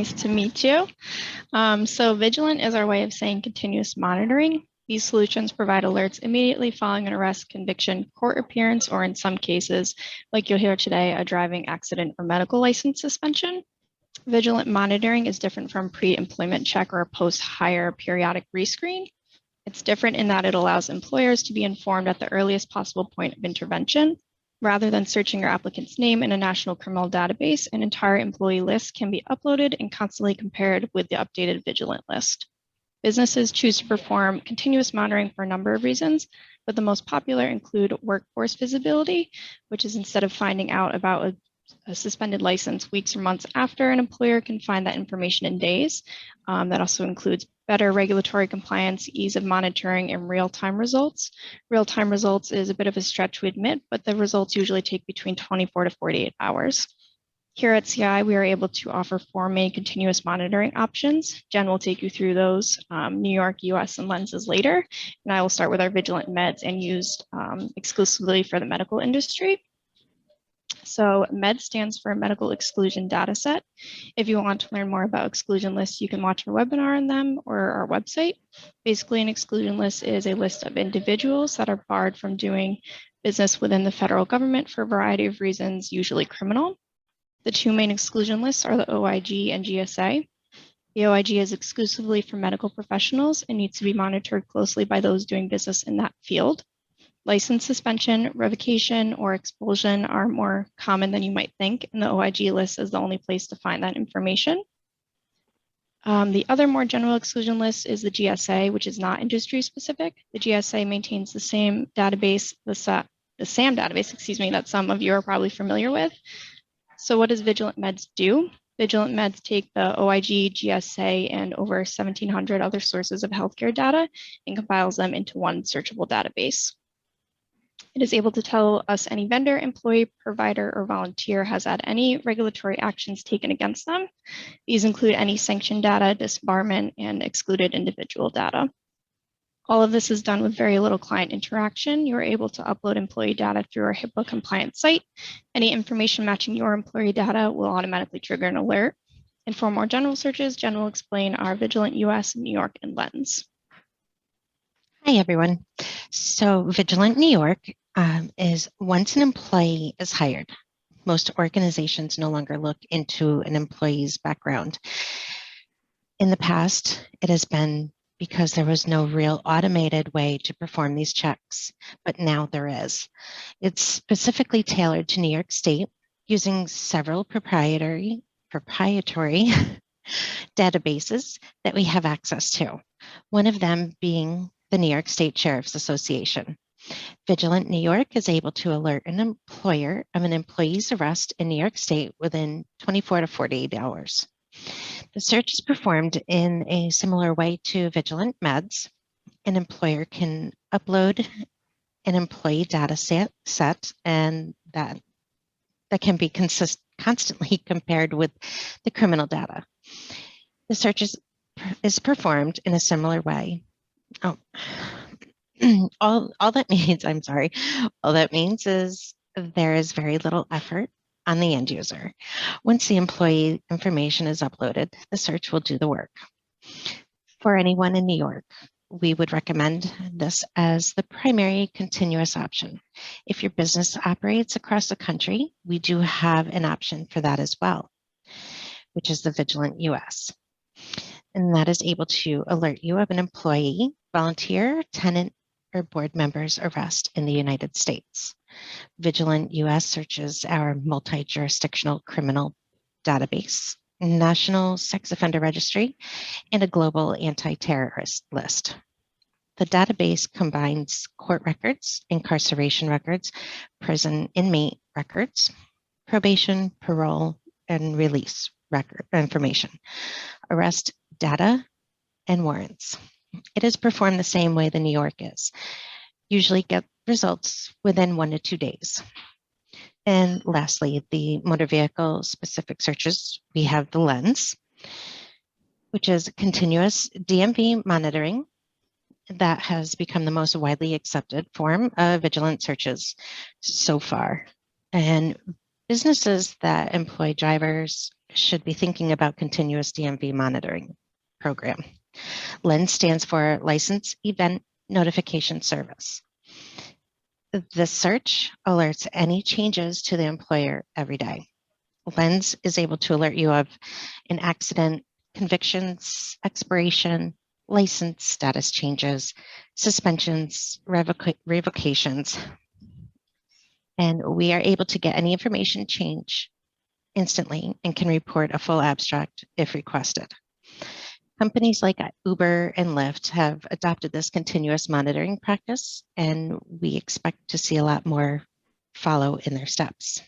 Nice to meet you. So Vigilant is our way of saying continuous monitoring. These solutions provide alerts immediately following an arrest, conviction, court appearance, or in some cases, like you'll hear today, a driving accident or medical license suspension. Vigilant monitoring is different from pre-employment check or post-hire periodic rescreen. It's different in that it allows employers to be informed at the earliest possible point of intervention. Rather than searching your applicant's name in a national criminal database, an entire employee list can be uploaded and constantly compared with the updated Vigilant list. Businesses choose to perform continuous monitoring for a number of reasons, but the most popular include workforce visibility, which is instead of finding out about a suspended license weeks or months after, an employer can find that information in days. That also includes better regulatory compliance, ease of monitoring, and real-time results. Real-time results is a bit of a stretch to admit, but the results usually take between 24 to 48 hours. Here at CI, we are able to offer 4 main continuous monitoring options. Jen will take you through those, New York, US, and lenses later. And I will start with our Vigilant MEDS and used exclusively for the medical industry. So MED stands for Medical Exclusion Dataset. If you want to learn more about exclusion lists, you can watch our webinar on them or our website. Basically, an exclusion list is a list of individuals that are barred from doing business within the federal government for a variety of reasons, usually criminal. The 2 main exclusion lists are the OIG and GSA. The OIG is exclusively for medical professionals and needs to be monitored closely by those doing business in that field. License suspension, revocation, or expulsion are more common than you might think, and the OIG list is the only place to find that information. The other more general exclusion list is the GSA, which is not industry specific. The GSA maintains the same database, the SAM database, that some of you are probably familiar with. So what does Vigilant MEDS do? Vigilant MEDS take the OIG, GSA, and over 1,700 other sources of healthcare data and compiles them into one searchable database. It is able to tell us any vendor, employee, provider, or volunteer has had any regulatory actions taken against them. These include any sanctioned data, disbarment, and excluded individual data. All of this is done with very little client interaction. You are able to upload employee data through our HIPAA compliant site. Any information matching your employee data will automatically trigger an alert. And for more general searches, Jen will explain our Vigilant US, New York, and Lens. Hi, everyone. So Vigilant New York is once an employee is hired, most organizations no longer look into an employee's background. In the past, it has been because there was no real automated way to perform these checks, but now there is. It's specifically tailored to New York State using several proprietary databases that we have access to, one of them being the New York State Sheriff's Association. Vigilant New York is able to alert an employer of an employee's arrest in New York State within 24 to 48 hours. The search is performed in a similar way to Vigilant MEDS. An employer can upload an employee data set and that can be constantly compared with the criminal data. The search is performed in a similar way. All that means is there is very little effort on the end user. Once the employee information is uploaded, the search will do the work. For anyone in New York, we would recommend this as the primary continuous option. If your business operates across the country, we do have an option for that as well, which is the Vigilant US. And that is able to alert you of an employee, volunteer, tenant, or board member's arrest in the United States. Vigilant US searches our multi-jurisdictional criminal database, national sex offender registry, and a global anti-terrorist list. The database combines court records, incarceration records, prison inmate records, probation, parole, and release record information, arrest data, and warrants. It is performed the same way the New York is. Usually get results within 1 to 2 days. And lastly, the motor vehicle specific searches, we have the Lens, which is continuous DMV monitoring that has become the most widely accepted form of vigilant searches so far. And Businesses that employ drivers should be thinking about continuous DMV monitoring program. LENS stands for License Event Notification Service. The search alerts any changes to the employer every day. LENS is able to alert you of an accident, convictions, expiration, license status changes, suspensions, revocations, and we are able to get any information change instantly and can report a full abstract if requested. Companies like Uber and Lyft have adopted this continuous monitoring practice, and we expect to see a lot more follow in their steps.